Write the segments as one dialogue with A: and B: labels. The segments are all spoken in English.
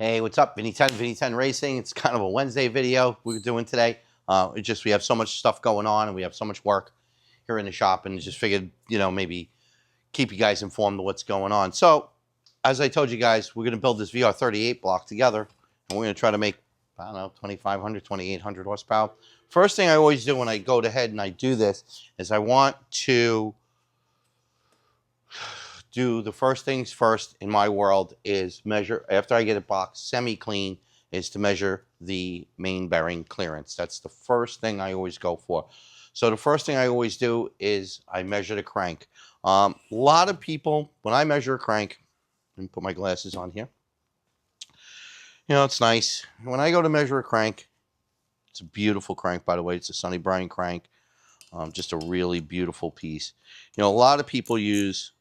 A: Hey, what's up? Vinny Ten Racing. It's kind of a Wednesday video we're doing today. We have so much stuff going on and we have so much work here in the shop, and just figured, maybe keep you guys informed of what's going on. So, as I told you guys, we're going to build this VR38 block together, and we're going to try to make, 2,500, 2,800 horsepower. First thing I always do when I go ahead and I do this is I want to do the first things first in my world is measure, after I get a box semi-clean, is to measure the main bearing clearance. That's the first thing I always go for. So the first thing I always do is I measure the crank. A lot of people, when I measure a crank, let me put my glasses on here. It's nice. When I go to measure a crank, it's a beautiful crank, by the way. It's a Sonny Bryan crank. Just a really beautiful piece. A lot of people use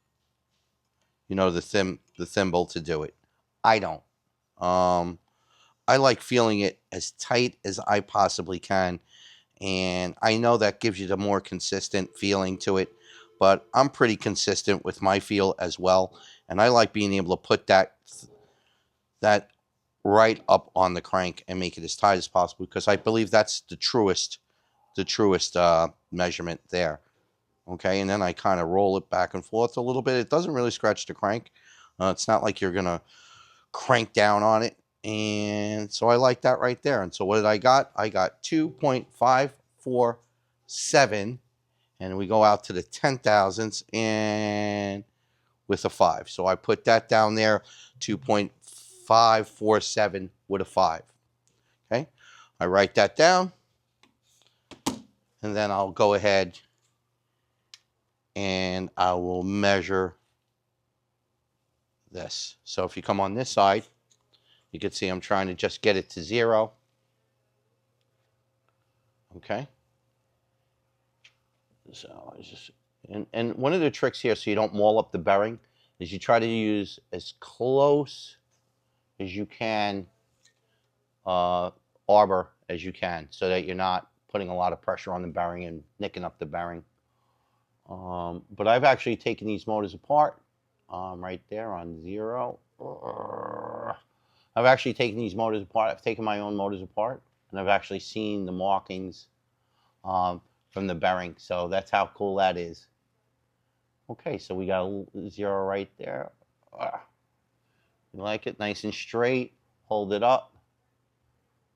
A: the thimble to do it. I don't. I like feeling it as tight as I possibly can, and I know that gives you the more consistent feeling to it, but I'm pretty consistent with my feel as well, and I like being able to put that right up on the crank and make it as tight as possible, because I believe that's the truest measurement there. Okay, and then I kind of roll it back and forth a little bit. It doesn't really scratch the crank. It's not like you're going to crank down on it. And so I like that right there. And so what did I got? I got 2.547. And we go out to the 10,000ths and with a 5. So I put that down there, 2.547 with a 5. Okay, I write that down. And then I'll go ahead and I will measure this. So if you come on this side, you can see I'm trying to just get it to 0. Okay. So I just, and one of the tricks here, so you don't maul up the bearing, is you try to use as close as you can arbor as you can, so that you're not putting a lot of pressure on the bearing and nicking up the bearing. But I've actually taken these motors apart, right there on 0. I've actually taken these motors apart. I've taken my own motors apart, and I've actually seen the markings from the bearing. So that's how cool that is. Okay, so we got a 0 right there. You like it? Nice and straight. Hold it up.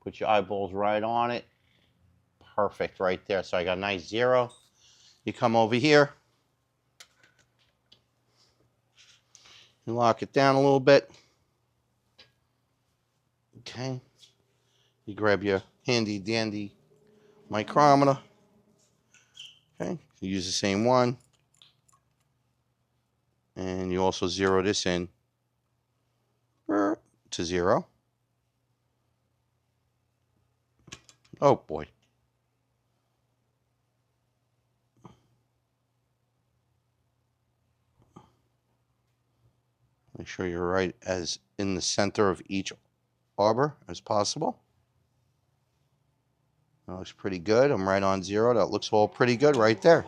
A: Put your eyeballs right on it. Perfect right there. So I got a nice 0. You come over here, you lock it down a little bit. Okay, you grab your handy dandy micrometer. Okay, you use the same one, and you also zero this in to 0. Oh boy. Make sure you're right as in the center of each arbor as possible. That looks pretty good. I'm right on 0. That looks all pretty good right there.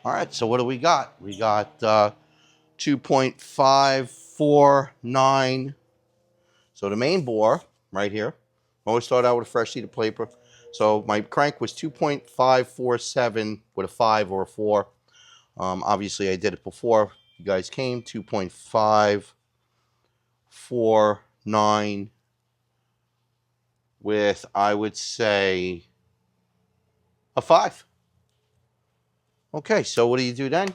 A: All right, so what do we got? We got 2.549. So the main bore right here. Always start out with a fresh sheet of paper. So my crank was 2.547 with a 5 or a 4. Obviously, I did it before you guys came. 2.549 with, I would say, a 5. Okay, so what do you do then?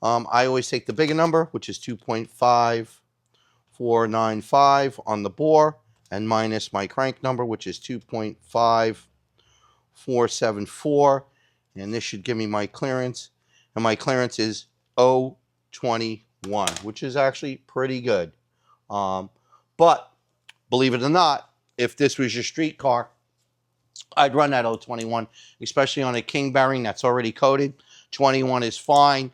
A: I always take the bigger number, which is 2.5495 on the bore, and minus my crank number, which is 2.5474, and this should give me my clearance, and my clearance is 0.21, which is actually pretty good. But believe it or not, if this was your street car, I'd run that 0.21, especially on a king bearing that's already coated. 21 is fine.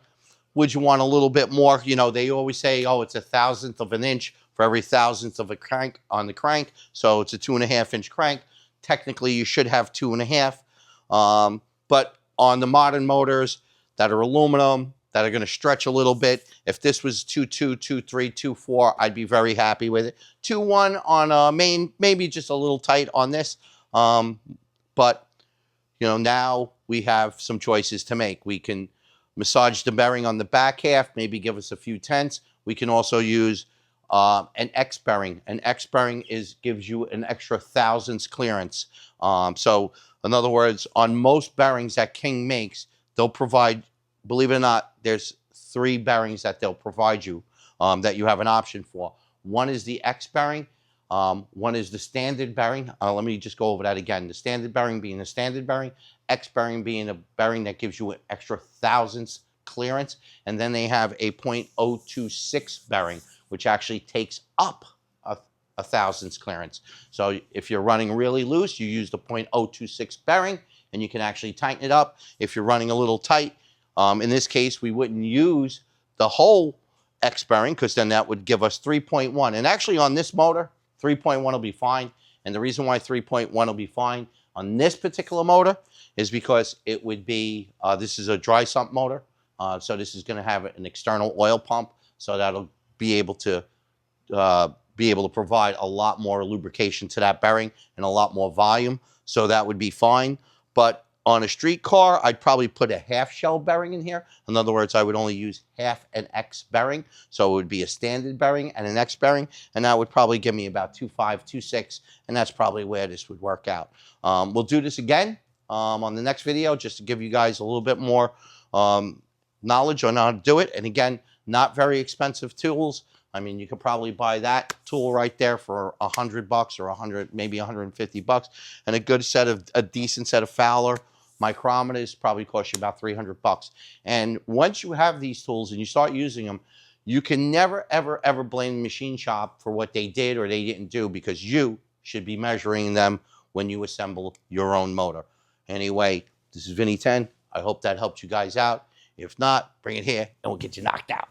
A: Would you want a little bit more? They always say, oh, it's 1/1000th of an inch for every 1,000th of a crank on the crank. So it's a 2.5-inch crank. Technically, you should have 2.5. But on the modern motors that are aluminum, that are going to stretch a little bit. If this was 2.2, 2.3, 2.4, I'd be very happy with it. 2.1 on main, maybe just a little tight on this. But, you know, now we have some choices to make. We can massage the bearing on the back half, maybe give us a few tenths. We can also use an X bearing. An X bearing gives you an extra thousandths clearance. So in other words, on most bearings that King makes, they'll provide, believe it or not, there's 3 bearings that they'll provide you that you have an option for. One is the X bearing. One is the standard bearing. Let me just go over that again. The standard bearing being a standard bearing, X bearing being a bearing that gives you an extra thousandths clearance. And then they have a 0.026 bearing, which actually takes up a thousandths clearance. So if you're running really loose, you use the 0.026 bearing and you can actually tighten it up. If you're running a little tight, in this case, we wouldn't use the whole X bearing because then that would give us 3.1. And actually on this motor, 3.1 will be fine. And the reason why 3.1 will be fine on this particular motor is because it would be, this is a dry sump motor. So this is going to have an external oil pump. So that'll be able to provide a lot more lubrication to that bearing and a lot more volume. So that would be fine. But on a street car, I'd probably put a half shell bearing in here. In other words, I would only use half an X bearing. So it would be a standard bearing and an X bearing. And that would probably give me about 2.5, 2.6. And that's probably where this would work out. We'll do this again on the next video just to give you guys a little bit more knowledge on how to do it. And again, not very expensive tools. I mean, you could probably buy that tool right there for $100 or 100, maybe 150 bucks, and a decent set of Fowler micrometers probably cost you about 300 bucks. And once you have these tools and you start using them, you can never, ever, ever blame the machine shop for what they did or they didn't do, because you should be measuring them when you assemble your own motor. Anyway, this is Vinny 10. I hope that helped you guys out. If not, bring it here and we'll get you knocked out.